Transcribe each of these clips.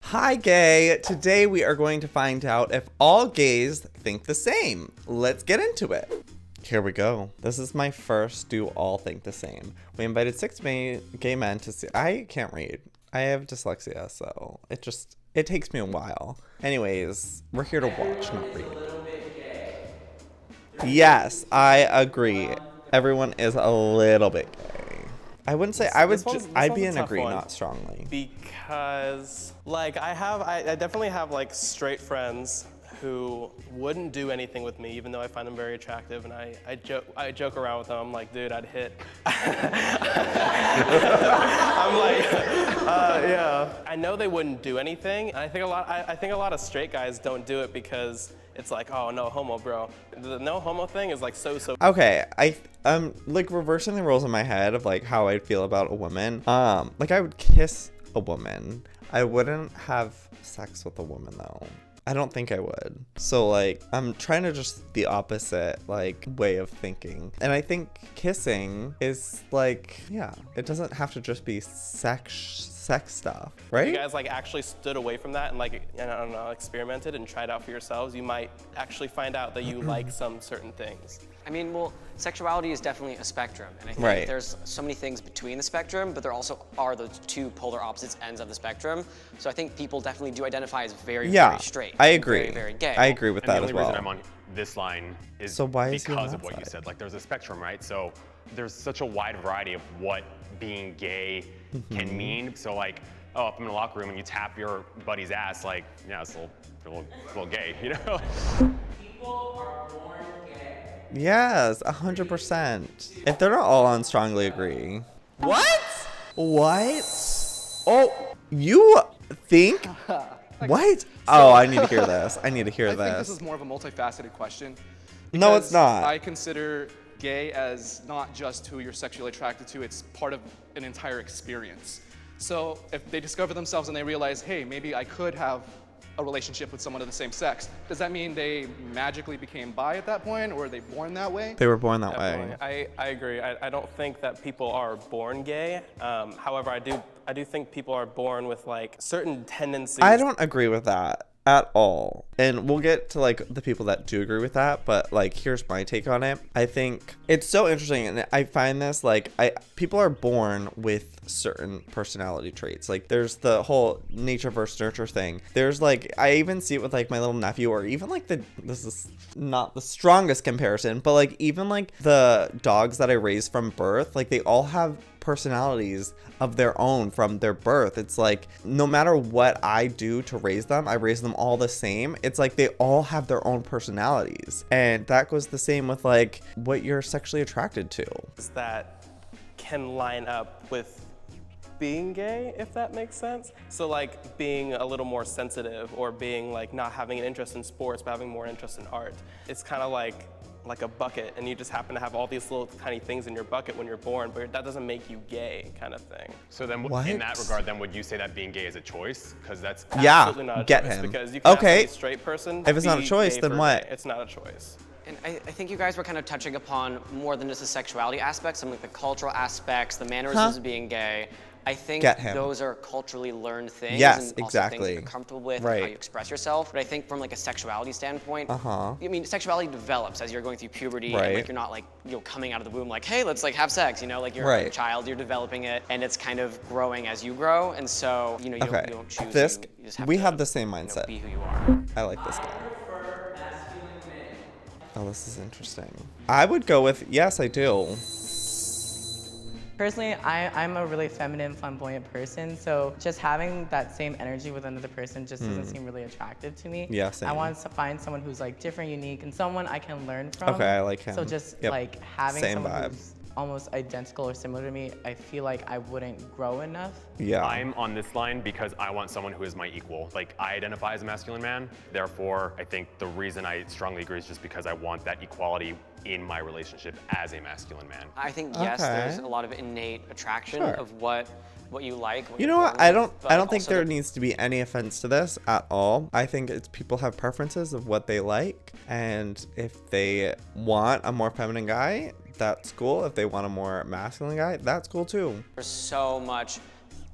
Hi gay! Today we are going to find out if all gays think the same. Let's get into it. Here we go. This is my first do all think the same. We invited 6 gay men to see. I can't read. I have dyslexia, so it takes me a while. Anyways, we're here to watch, not read. Yes, I agree. Everyone is a little bit gay. I wouldn't say I'd be in agree, not strongly. Because like I definitely have like straight friends who wouldn't do anything with me, even though I find them very attractive, and I joke around with them. I'm like, dude, I'd hit. I'm like, yeah. I know they wouldn't do anything. And I think a lot of straight guys don't do it because it's like, oh, no homo, bro. The no homo thing is like so. Okay, I'm like reversing the rules in my head of like how I'd feel about a woman. Like I would kiss a woman. I wouldn't have sex with a woman though. I don't think I would. So like I'm trying to just the opposite like way of thinking. And I think kissing is like, yeah, it doesn't have to just be sex stuff, right? If you guys like actually stood away from that and like, I don't know, experimented and tried out for yourselves, you might actually find out that you like some certain things. I mean, well, sexuality is definitely a spectrum, and I think there's so many things between the spectrum, but there also are the two polar opposite ends of the spectrum. So I think people definitely do identify as very straight. I agree. Very, very gay. I agree with that as well. The only reason I'm on this line is because of what you said. Like, there's a spectrum, right? So there's such a wide variety of what being gay can mean. So like, oh, if I'm in a locker room and you tap your buddy's ass, like, yeah, it's a little gay, you know? People are born gay. Yes, 100%. If they're not all on strongly agree. What? Oh, you think? What? Oh, I need to hear this. I need to hear this. I think this is more of a multifaceted question. No, it's not. I consider gay as not just who you're sexually attracted to, it's part of an entire experience. So if they discover themselves and they realize, hey, maybe I could have a relationship with someone of the same sex, does that mean they magically became bi at that point, or are they born that way? They were born that Definitely. way. I agree. I don't think that people are born gay. However, I do think people are born with like certain tendencies. I don't agree with that at all. And we'll get to like the people that do agree with that, but like here's my take on it. I think it's so interesting, and I find this like people are born with certain personality traits. Like there's the whole nature versus nurture thing. There's like, I even see it with like my little nephew, or even like this is not the strongest comparison, but like even like the dogs that I raised from birth, like they all have personalities of their own from their birth. It's like no matter what I do to raise them, I raise them all the same. It's like they all have their own personalities, and that goes the same with like what you're sexually attracted to. That can line up with being gay, if that makes sense. So like being a little more sensitive, or being like not having an interest in sports but having more interest in art. It's kind of like a bucket, and you just happen to have all these little tiny things in your bucket when you're born, but that doesn't make you gay, kind of thing. So then in that regard, then would you say that being gay is a choice? Because that's absolutely not a get choice, him. because you can have Okay. a straight person. If it's not a choice, then what? It's not a choice. And I think you guys were kind of touching upon more than just the sexuality aspects, some of the cultural aspects, the mannerisms of being gay. I think those are culturally learned things, Yes, and also exactly. things that you're comfortable with, and how you express yourself. But I think from like a sexuality standpoint, I mean, sexuality develops as you're going through puberty, and like you're not like, you know, coming out of the womb like, hey, let's like have sex, you know, like you're a child, you're developing it, and it's kind of growing as you grow, and so, you know, you don't choose. This, you just have we to, have the same mindset. be who you are. I like this guy. Oh, this is interesting. I would go with, yes, I do. Personally, I'm a really feminine, flamboyant person, so just having that same energy with another person just doesn't seem really attractive to me. Yeah, same. I want to find someone who's like different, unique, and someone I can learn from. Okay, I like him. So just like having Same someone vibe. who's almost identical or similar to me, I feel like I wouldn't grow enough. Yeah. I'm on this line because I want someone who is my equal. Like, I identify as a masculine man, therefore I think the reason I strongly agree is just because I want that equality in my relationship as a masculine man. I think yes, there's a lot of innate attraction of what you like. You know what? I don't think there needs to be any offense to this at all. I think it's people have preferences of what they like, and if they want a more feminine guy, that's cool. If they want a more masculine guy, that's cool too. There's so much.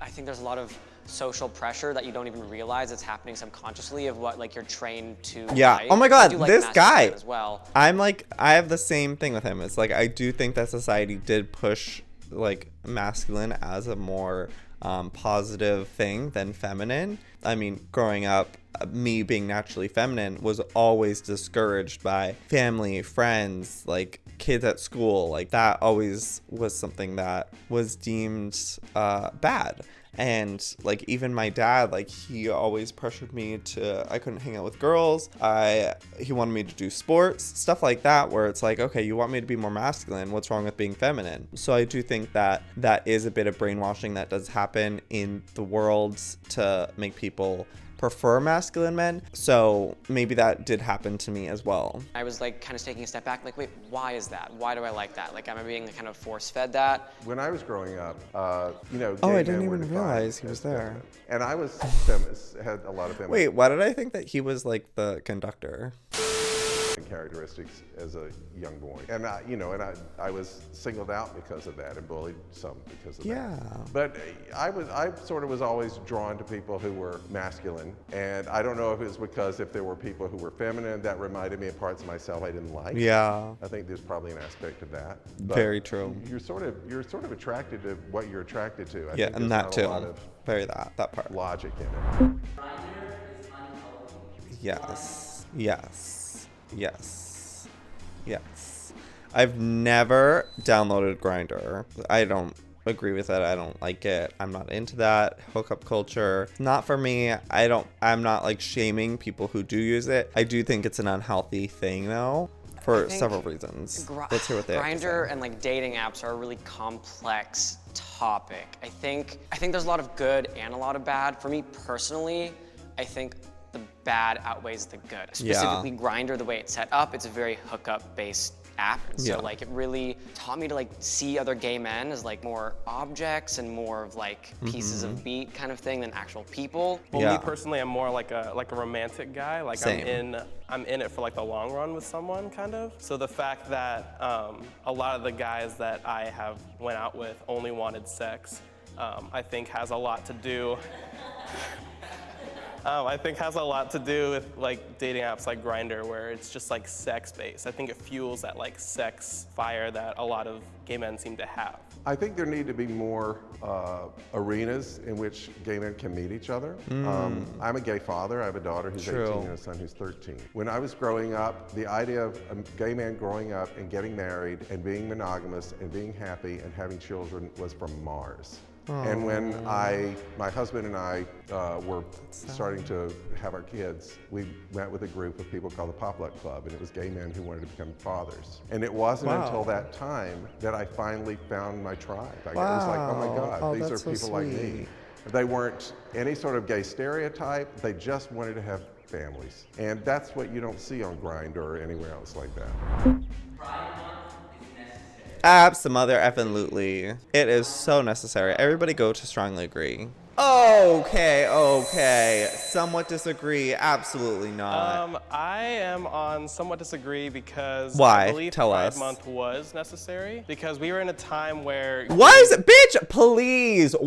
I think there's a lot of social pressure that you don't even realize it's happening subconsciously of what like you're trained to Yeah. like. Oh my God, I do like this guy as well. I'm like, I have the same thing with him. It's like, I do think that society did push like masculine as a more positive thing than feminine. I mean, growing up, me being naturally feminine was always discouraged by family, friends, like kids at school. Like that always was something that was deemed bad. And like even my dad, like he always pressured me to, I couldn't hang out with girls. He wanted me to do sports, stuff like that, where it's like, okay, you want me to be more masculine, what's wrong with being feminine? So I do think that that is a bit of brainwashing that does happen in the world to make people prefer masculine men. So maybe that did happen to me as well. I was like kind of taking a step back, like, wait, why is that? Why do I like that? Like, am I being kind of force-fed that? When I was growing up, you know, oh, gay I didn't men were even defined realize he as was there. feminine. And I was feminist, had a lot of feminine. Wait, why did I think that he was like the conductor? Characteristics as a young boy, and I was singled out because of that and bullied some because of that. But I sort of was always drawn to people who were masculine, and I don't know if it was because if there were people who were feminine that reminded me of parts of myself I didn't like. I think there's probably an aspect of that. But very true. You're sort of attracted to what you're attracted to. I think and that too. Very that part. Logic in it. Yes. Yes. Yes. Yes. I've never downloaded Grindr. I don't agree with it. I don't like it. I'm not into that hookup culture. Not for me. I'm not like shaming people who do use it. I do think it's an unhealthy thing though, for several reasons. Let's hear what they have to say. Grindr and like dating apps are a really complex topic. I think there's a lot of good and a lot of bad. For me personally, I think the bad outweighs the good. Specifically Grindr, the way it's set up, it's a very hookup based app. And so like it really taught me to like see other gay men as like more objects and more of like pieces of meat kind of thing than actual people. Well, me personally, I'm more like a romantic guy. Like Same. I'm in it for like the long run with someone kind of. So the fact that a lot of the guys that I have went out with only wanted sex, I think has a lot to do with like dating apps like Grindr, where it's just like sex-based. I think it fuels that like sex fire that a lot of gay men seem to have. I think there need to be more arenas in which gay men can meet each other. I'm a gay father. I have a daughter who's 18 and a son who's 13. When I was growing up, the idea of a gay man growing up and getting married and being monogamous and being happy and having children was from Mars. And when my husband and I were starting to have our kids, we went with a group of people called the Poplet Club, and it was gay men who wanted to become fathers. And it wasn't until that time that I finally found my tribe. It was like, oh my God, these are people like me. They weren't any sort of gay stereotype, they just wanted to have families. And that's what you don't see on Grindr or anywhere else like that. Absolutely. It is so necessary. Everybody go to Strongly Agree. Okay. Somewhat disagree. Absolutely not. I am on somewhat disagree because Why? I believe Tell Pride us. Month was necessary because we were in a time where Bitch, please.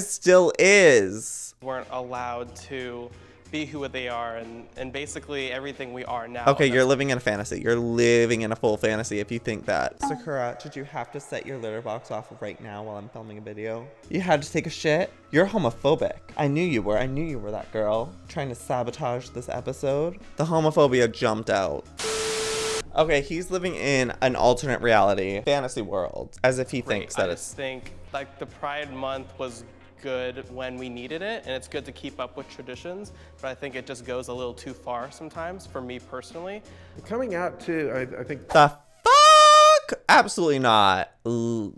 Still is. weren't allowed to be who they are and basically everything we are now. Okay, you're living in a fantasy. You're living in a full fantasy if you think that. Sakura, did you have to set your litter box off right now while I'm filming a video? You had to take a shit? You're homophobic. I knew you were. I knew you were that girl trying to sabotage this episode. The homophobia jumped out. Okay, he's living in an alternate reality, fantasy world, as if he thinks that I just think like the Pride Month was good when we needed it, and it's good to keep up with traditions, but I think it just goes a little too far sometimes for me personally. Coming out too, I think. The fuck? Absolutely not. For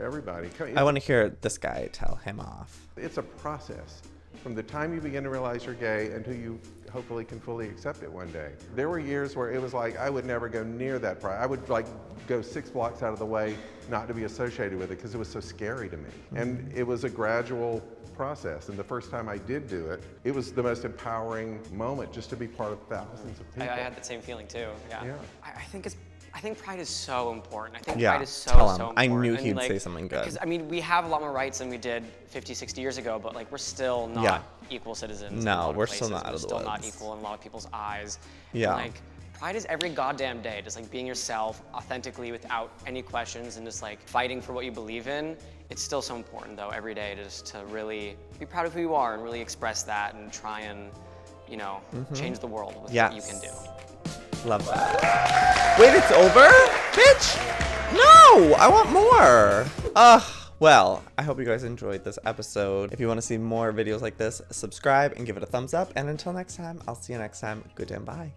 everybody. I want to hear this guy tell him off. It's a process. From the time you begin to realize you're gay until you hopefully can fully accept it one day. There were years where it was like, I would never go near that pride. I would like go 6 blocks out of the way not to be associated with it because it was so scary to me. And it was a gradual process. And the first time I did do it, it was the most empowering moment just to be part of thousands of people. I had the same feeling too, yeah. I think it's I think pride is so important. I think Yeah, pride is so, tell him. so I important. knew I mean, he'd like, say something good. Because, I mean, we have a lot more rights than we did 50, 60 years ago, but like we're still not Yeah. equal citizens. No, in a lot of we're still places. not out We're of the still not woods. equal in a lot of people's eyes. Yeah. And, like, pride is every goddamn day, just like being yourself authentically without any questions and just like fighting for what you believe in. It's still so important though every day just to really be proud of who you are and really express that and try and, you know, change the world with what you can do. Love that. Wait, it's over? Bitch! No! I want more! Well, I hope you guys enjoyed this episode. If you want to see more videos like this, subscribe and give it a thumbs up. And until next time, I'll see you next time. Good day and bye.